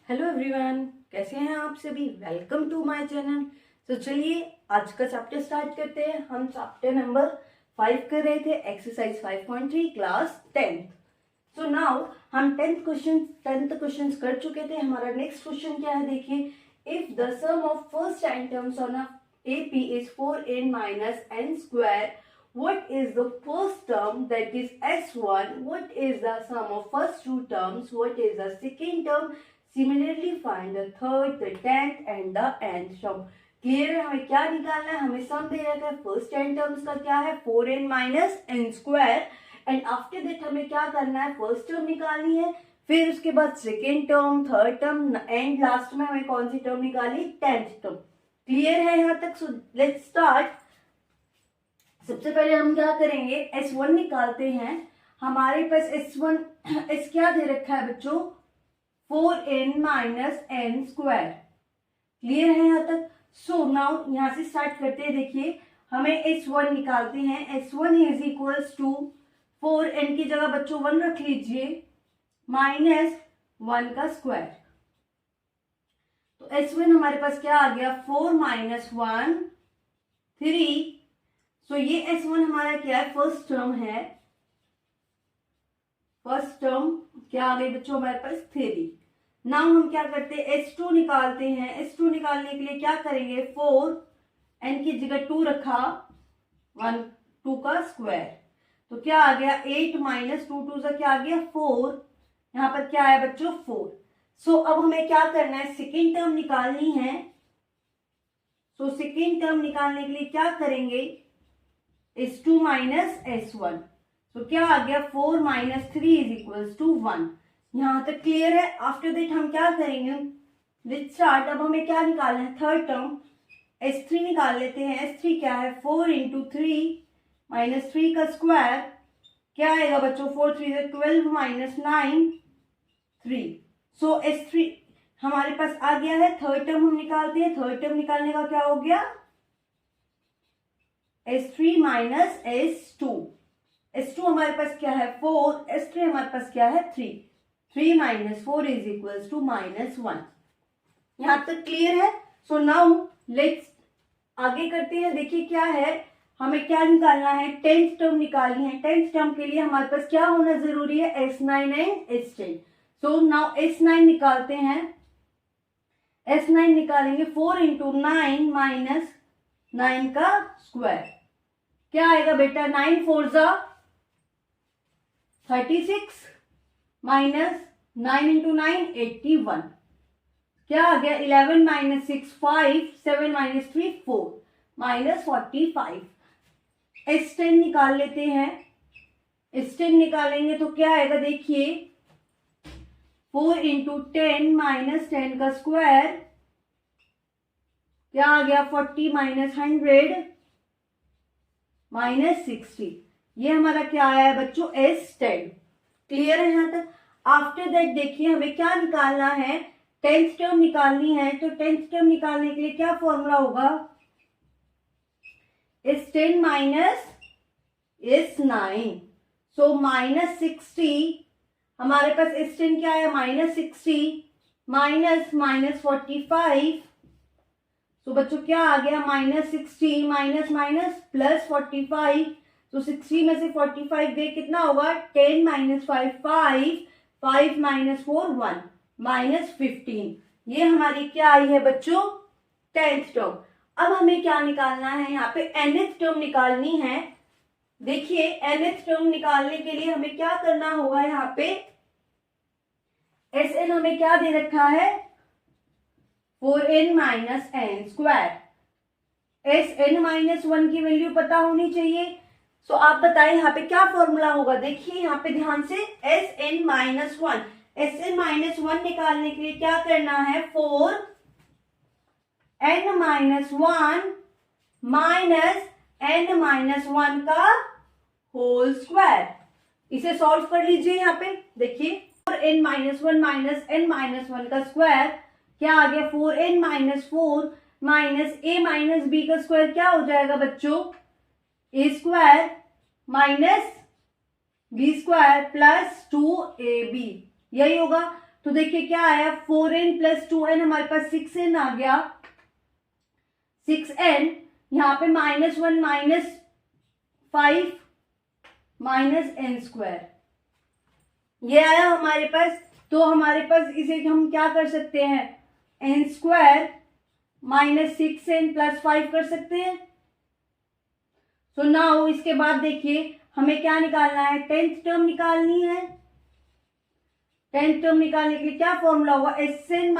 Hello everyone, कैसे हैं आप सभी। Welcome to my channel. तो चलिए आज का चैप्टर स्टार्ट करते हैं। हम चैप्टर नंबर 5 कर रहे थे, exercise 5.3 class 10th। So now हम 10th क्वेश्चन कर चुके थे। हमारा नेक्स्ट क्वेश्चन क्या है, देखिए। If the sum of first n terms on AP is 4n minus n square, what is the first term, that is S1? What is the sum of first two terms? What is the second term? Similarly find the third, the 10th and the nth term. Clear है, हमें क्या निकालना है। हमें सम दे रखा है first n terms का, क्या है 4n minus n square, and after that हमें क्या करना है, फर्स्ट टर्म निकालनी है, फिर उसके बाद second term, third term, and last में हमें कौन सी टर्म निकालनी, 10th टर्म। क्लियर है यहाँ तक। So let's start. सबसे पहले हम क्या करेंगे, S1 निकालते हैं। हमारे पास S1 S क्या दे रखा है बच्चों, 4n minus n square. Clear है यहाँ तक। सो नाउ यहाँ से स्टार्ट करते हैं। देखिए हमें S1 निकालते हैं। S1 is equals to 4n की जगह बच्चों 1 रख लीजिए, माइनस 1 का स्क्वायर। तो S1 हमारे पास क्या आ गया, 4 माइनस 1 3। सो ये S1 हमारा क्या है, फर्स्ट टर्म है। फर्स्ट टर्म क्या आ गई बच्चों हमारे पास, 3। नाउ हम क्या करते हैं, S2 निकालते हैं। S2 निकालने के लिए क्या करेंगे, 4 n की जगह 2 रखा, 2 का स्क्वायर। तो क्या आ गया, 8 माइनस 2 से क्या आ गया 4। यहाँ पर क्या है बच्चों 4। सो अब हमें क्या करना है, सेकेंड टर्म निकालनी है। सो सेकेंड टर्म निकालने के लिए क्या करेंगे, S2 माइनस S1। तो क्या आ गया, 4 माइनस 3 इज इक्वल्स टू 1। यहां तक क्लियर है। आफ्टर दैट हम क्या करेंगे, लेट्स स्टार्ट। अब हमें क्या निकालना है, थर्ड टर्म S3 निकाल लेते हैं। S3 क्या है, 4 इंटू 3 माइनस 3 का स्क्वायर। क्या आएगा बच्चों, 4 3 से 12 माइनस 9 3। सो S3 हमारे पास आ गया है। थर्ड टर्म हम निकालते हैं। थर्ड टर्म निकालने का क्या हो गया, S3 माइनस S2। S2 हमारे पास क्या है 4, S3 हमारे पास क्या है 3। 3 minus 4 is equals to minus 1। यहां तक क्लियर है। सो नाउ लेट्स आगे करते हैं। देखिए क्या है, हमें क्या निकालना है, 10th टर्म निकालनी है। 10th टर्म के लिए हमारे पास क्या होना जरूरी है, S9 and S10। So now S9 निकालते हैं। S9 निकालेंगे, 4 इंटू 9 माइनस 9 का स्क्वायर। क्या आएगा बेटा, 9 4 जा 36 माइनस 9 इंटू 9 81। क्या आ गया, 11 माइनस 6 5, 7 माइनस 3 4 माइनस 45। S10 निकाल लेते हैं। S10 निकालेंगे तो क्या आएगा, देखिए 4 इंटू 10 माइनस 10 का स्क्वायर। क्या आ गया, 40 माइनस 100 माइनस 60। ये हमारा क्या आया है बच्चों, S10। क्लियर है यहाँ तक। आफ्टर दैट देखिए हमें क्या निकालना है, 10th टर्म निकालनी है। तो 10th टर्म निकालने के लिए क्या फॉर्मूला होगा, S10 minus S9। So minus 60 हमारे पास S10 क्या है, माइनस 60 माइनस माइनस 45। तो बच्चों क्या आ गया, माइनस 60 माइनस माइनस प्लस 45। तो 60 में से 45 दे कितना होगा, 10 माइनस 5 5, 5 माइनस 4 1 माइनस 15। ये हमारी क्या आई है बच्चों, 10th टर्म। अब हमें क्या निकालना है, यहाँ पे nth टर्म निकालनी है। देखिए nth टर्म निकालने के लिए हमें क्या करना होगा, यहाँ पे Sn हमें क्या दे रखा है, 4n minus n square. Sn minus 1 की वैल्यू पता होनी चाहिए। सो आप बताएं यहाँ पे क्या फॉर्मूला होगा। देखिए यहाँ पे ध्यान से, Sn माइनस 1। Sn माइनस 1 निकालने के लिए क्या करना है, 4n minus 1 minus n minus 1 का होल स्क्वायर। इसे सॉल्व कर लीजिए। यहाँ पे देखिए 4n minus 1 minus n minus 1 का स्क्वायर। क्या आ गया, 4n minus 4 minus a minus b का स्क्वायर। क्या हो जाएगा बच्चों, a square minus b square plus 2ab, यही होगा। तो देखिए क्या आया, 4n प्लस 2n, हमारे पास 6n आ गया। 6n यहाँ पे -1 -5 -n², ये आया हमारे पास। तो हमारे पास इसे हम क्या कर सकते हैं, n² -6n + 5 कर सकते हैं। तो नाउ इसके बाद देखिए हमें क्या निकालना है, 10th टर्म निकालनी है। 10th टर्म निकालने के लिए क्या फॉर्मूला होगा, Sn -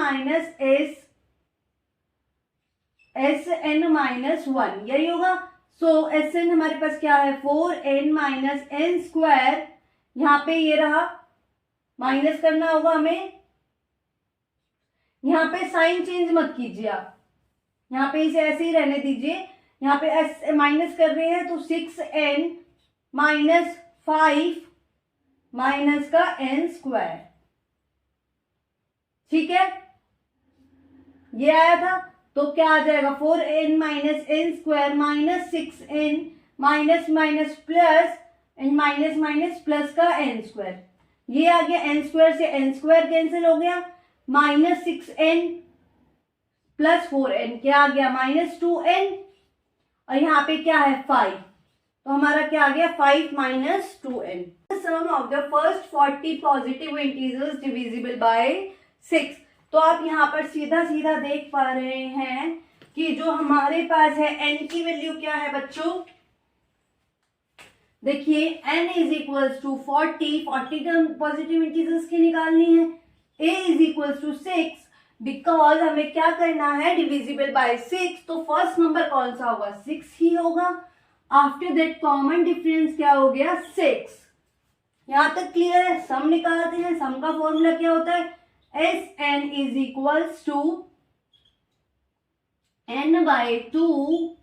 1, यही होगा। सो Sn हमारे पास क्या है, 4n - n²। यहाँ पे ये रहा, माइनस करना होगा हमें। यहाँ पे साइन चेंज मत कीजिए आप, यहाँ पे इसे ऐसे ही रहने दीजिए। यहाँ पे एस माइनस कर रहे हैं तो 6n - 5 माइनस का n², ठीक है, ये आया था। तो क्या आ जाएगा, 4n - n² -6n minus minus plus and minus minus plus का n², ये आ गया। n² से n² कैंसिल हो गया, -6n + 4n क्या आ गया, -2n, और यहाँ पे क्या है 5, तो हमारा क्या आ गया 5 - 2n। Sum of the first 40 positive integers divisible by 6। तो आप यहाँ पर सीधा सीधा देख पा रहे हैं कि जो हमारे पास है n की वैल्यू क्या है बच्चों, देखिए n = 40 पॉजिटिव इंटीजर्स की निकालनी है। a = 6, बिकॉज हमें क्या करना है, डिविजिबल बाय 6, तो फर्स्ट नंबर कौन सा होगा, 6 ही होगा। आफ्टर दैट कॉमन डिफरेंस क्या हो गया, 6। यहां तक क्लियर है। सम निकालते हैं। सम का फॉर्मूला क्या होता है, Sn = n/2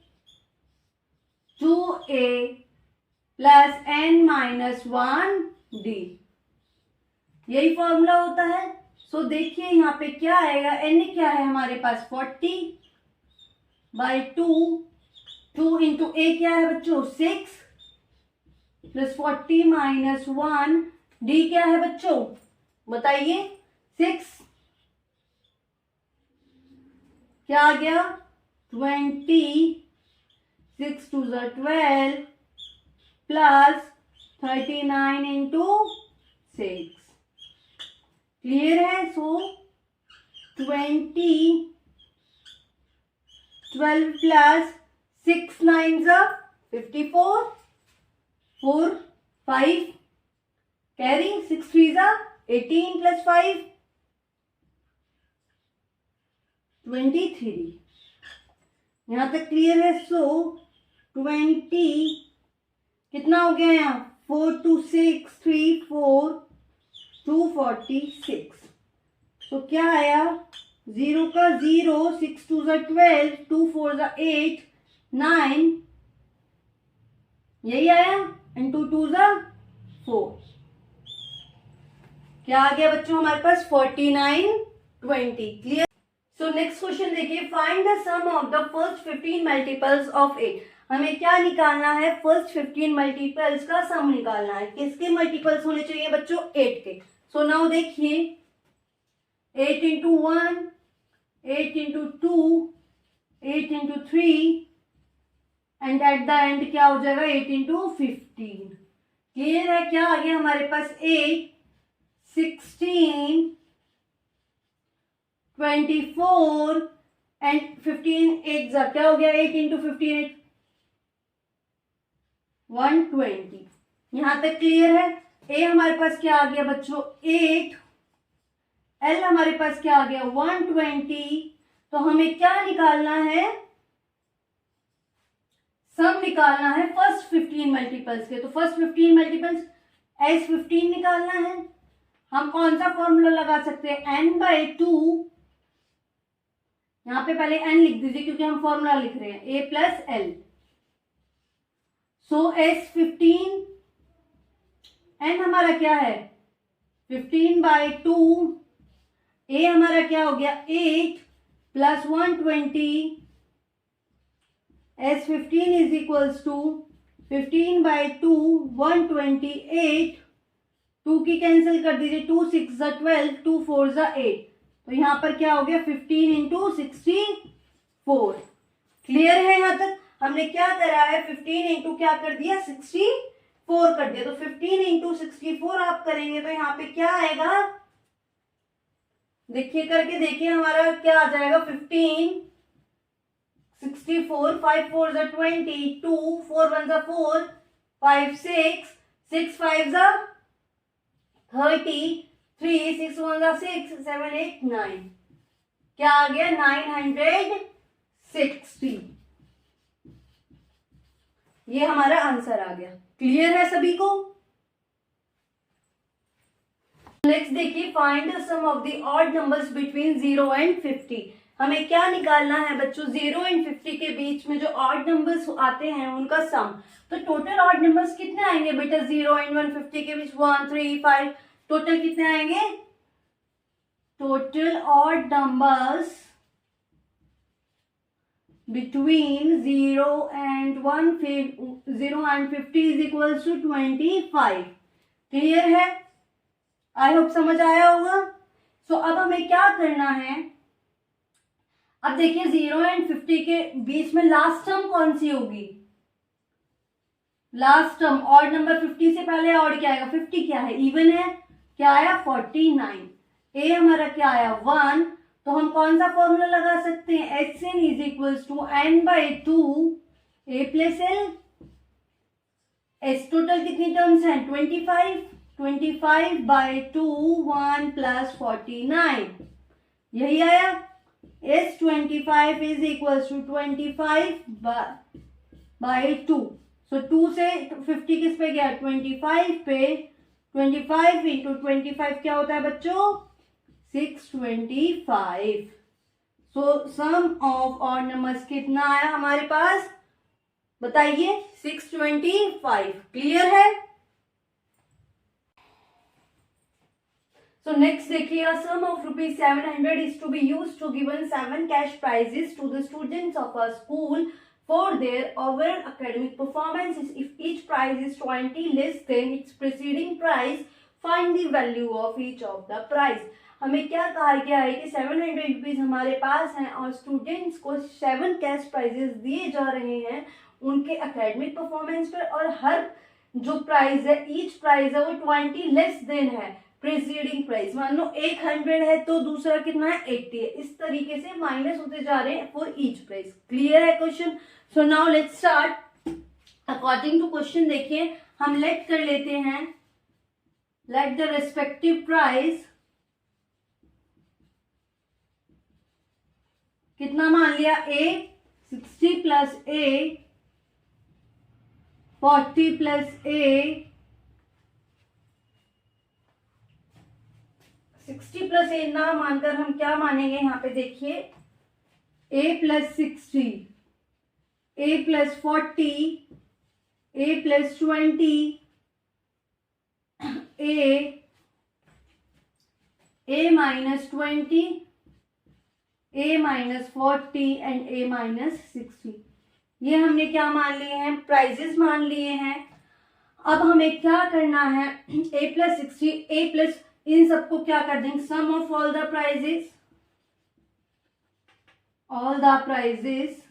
2a + n-1d, यही फॉर्मूला होता है। सो देखिए यहाँ पे क्या आएगा, n क्या है हमारे पास 40/2, 2 इंटू a क्या है बच्चों 6 + 40 - 1, d क्या है बच्चों बताइए 6, क्या आ गया 20, 6 2 = 12 + 39 इंटू 6, क्लियर है। सो 20, 12 + 6 9 54, 4 5 कैरी, 6 3 18 + 5 23, यहां तक क्लियर है। सो 20 कितना हो गया यहाँ 4 2 6 3 4 246, तो क्या आया 0 का 0, 6 2 = 12, 2 4 = 8 9, यही आया, एंड 2 2 = 4, क्या आ गया बच्चों हमारे पास 49 20, क्लियर। सो नेक्स्ट क्वेश्चन देखिए, find the sum of the first 15 multiples of 8। हमें क्या निकालना है, फर्स्ट 15 मल्टीपल्स का सम निकालना है। किसके मल्टीपल्स होने चाहिए बच्चों, 8 के। सो नाउ देखिए 8 × 1, 8 × 2, 8 × 3 एंड एट द एंड क्या हो जाएगा 8 × 15, क्लियर है। क्या आ गया हमारे पास 8 16 24 एंड 15 8 क्या हो गया 8 × 15 120, यहां तक क्लियर है। ए हमारे पास क्या आ गया बच्चों 8, एल हमारे पास क्या आ गया 120। तो हमें क्या निकालना है, सम निकालना है फर्स्ट 15 मल्टीपल्स के। तो फर्स्ट 15 मल्टीपल्स S15 निकालना है। हम कौन सा फॉर्मूला लगा सकते हैं, n/2, यहां पे पहले n लिख दीजिए क्योंकि हम फॉर्मूला लिख रहे हैं a + l। So S15, n हमारा क्या है 15/2, a हमारा क्या हो गया 8 + 120, S15 = 15/2 128 2 की कैंसिल कर दीजिए, 2 6 12, 2 4 8, तो यहाँ पर क्या हो गया 15 इंटू 64। क्लियर है यहाँ तक? हमने क्या करा है, 15 इंटू क्या कर दिया, 64 कर दिया। तो 15 इंटू 64 आप करेंगे तो यहाँ पे क्या आएगा, देखिए करके देखिए हमारा क्या आ जाएगा, 15 64, 5 4 20, 2 4 1 4, 5 6 6 5 30, 3 6 1 6, 7 8 9, क्या आ गया 960। ये हमारा आंसर आ गया। क्लियर है सभी को? नेक्स्ट देखिए, find the sum of the odd numbers between 0 and 50। हमें क्या निकालना है बच्चों, 0 एंड 50 के बीच में जो ऑड नंबर्स आते हैं उनका सम। तो टोटल ऑड नंबर्स कितने आएंगे बेटा 0 एंड 150 के बीच, 1 3 5, टोटल कितने आएंगे, total odd numbers between 0 and 50 is equals to 25। Clear है? आई होप समझ आया होगा। सो अब हमें क्या करना है, अब देखिए 0 एंड 50 के बीच में लास्ट टर्म कौन सी होगी, लास्ट टर्म ऑड नंबर 50 से पहले ऑड क्या आएगा, 50 क्या है, इवन है, क्या आया 49, ए हमारा क्या आया 1, तो हम कौन सा फॉर्मूला लगा सकते हैं, H N is equals to N by 2 A plus L. S total कितनी टर्म्स हैं 25, 25 बाई 2 1 प्लस 49, यही आया। S 25 is equals to 25 by 2, so 2 से 50 किस पे गया 25 पे, 25 इंटू 25 क्या होता है बच्चों 625। सो सम ऑफ ऑड नंबर्स कितना आया हमारे पास, बताइए 625। क्लियर है? सो नेक्स्ट देखिए, sum of rupees 700 is to be used to given 7 cash prizes to the students of a school for their overall academic performances. If each prize is 20 less than its preceding prize, find the value of each of the prize. हमें क्या कहा गया है कि 700 rupees हमारे पास हैं और students को 7 कैश प्राइजेस दिए जा रहे हैं उनके एकेडमिक परफॉर्मेंस पर, और हर जो प्राइज है ईच प्राइज है वो 20 लेस देन है प्रीसीडिंग प्राइस। मान लो 100 है तो दूसरा कितना है 80 है, इस तरीके से माइनस होते जा रहे हैं फॉर ईच प्राइस। क्लियर है question? So now let's start according to question. देखिए हम लेट कर लेते हैं, लेट द रेस्पेक्टिव प्राइस कितना मान लिया, ए 60 प्लस ए 40 प्लस ए 60 प्लस ए ना मानकर हम क्या मानेंगे, यहाँ पे देखिए a plus 60, a plus 40, a plus 20, a minus 20, a minus 40 and a minus 60। ये हमने क्या मान लिए हैं, प्राइजेस मान लिए हैं। अब हमें क्या करना है, a प्लस 60, a प्लस, इन सबको क्या कर देंगे, sum of all the prizes, all the prizes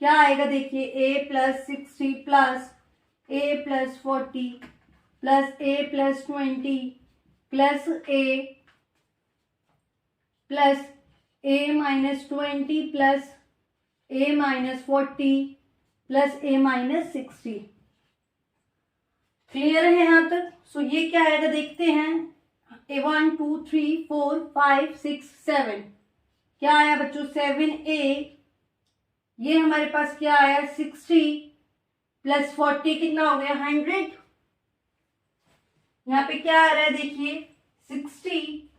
क्या आएगा, देखिए a plus 60 plus a plus 40 plus a plus 20 plus a plus a minus 20 plus a minus 40 plus a minus 60। Clear है यहाँ तक? सो ये क्या आएगा देखते हैं, a 1 2 3 4 5 6 7, क्या आया बच्चों 7a, ये हमारे पास क्या आया 60 प्लस 40 कितना हो गया 100। यहाँ पे क्या आ रहा है देखिए 60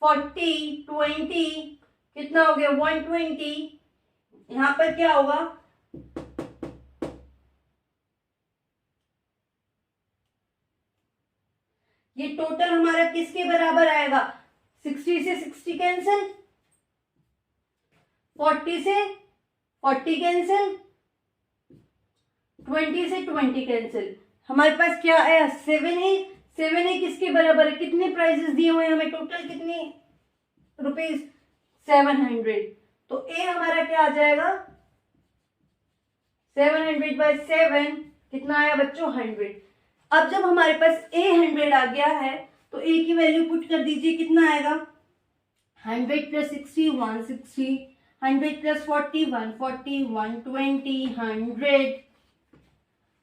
40 20 कितना हो गया 120। यहाँ पर क्या होगा, ये टोटल हमारा किसके बराबर आएगा, 60 से 60 कैंसिल, 40 से 40 कैंसिल, 20 से 20 कैंसिल, हमारे पास क्या आया 7A। 7A किसके बराबर है, कितने प्राइजेस दिए हुए हैं हमें, टोटल कितने रुपीज 700। तो ए हमारा क्या आ जाएगा 700/7 कितना आया बच्चों 100। अब जब हमारे पास ए 100 आ गया है तो ए की वैल्यू पुट कर दीजिए, कितना आएगा 100 + 60 160, 100 + 40 140, 120, 100,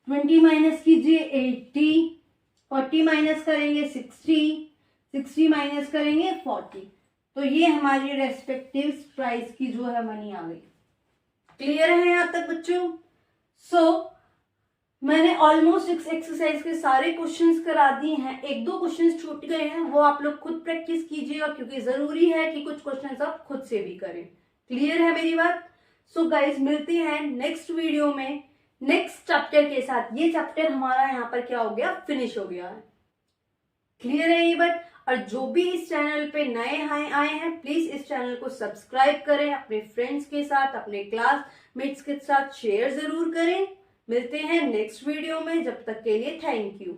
20 माइनस कीजिए 80, 40 माइनस करेंगे 60, 60 माइनस करेंगे 40। तो ये हमारी रेस्पेक्टिव प्राइस की जो है मनी आ गई। क्लियर है यहाँ तक बच्चों? मैंने ऑलमोस्ट इस एक्सरसाइज के सारे क्वेश्चंस करा दिए हैं। 1-2 क्वेश्चंस छूट गए हैं, वो आप लोग खुद प्रैक्टिस कीजिएगा क्योंकि जरूरी है कि कुछ क्वेश्चंस आप खुद से भी करें। क्लियर है मेरी बात? गाइज मिलते हैं नेक्स्ट वीडियो में नेक्स्ट चैप्टर के साथ। ये चैप्टर हमारा यहाँ पर क्या हो गया, फिनिश हो गया है। क्लियर है ये बात? और जो भी इस चैनल पे नए आए हैं प्लीज इस चैनल को सब्सक्राइब करें, अपने फ्रेंड्स के साथ, अपने क्लासमेट्स के साथ शेयर जरूर करें। मिलते हैं नेक्स्ट वीडियो में, जब तक के लिए थैंक यू।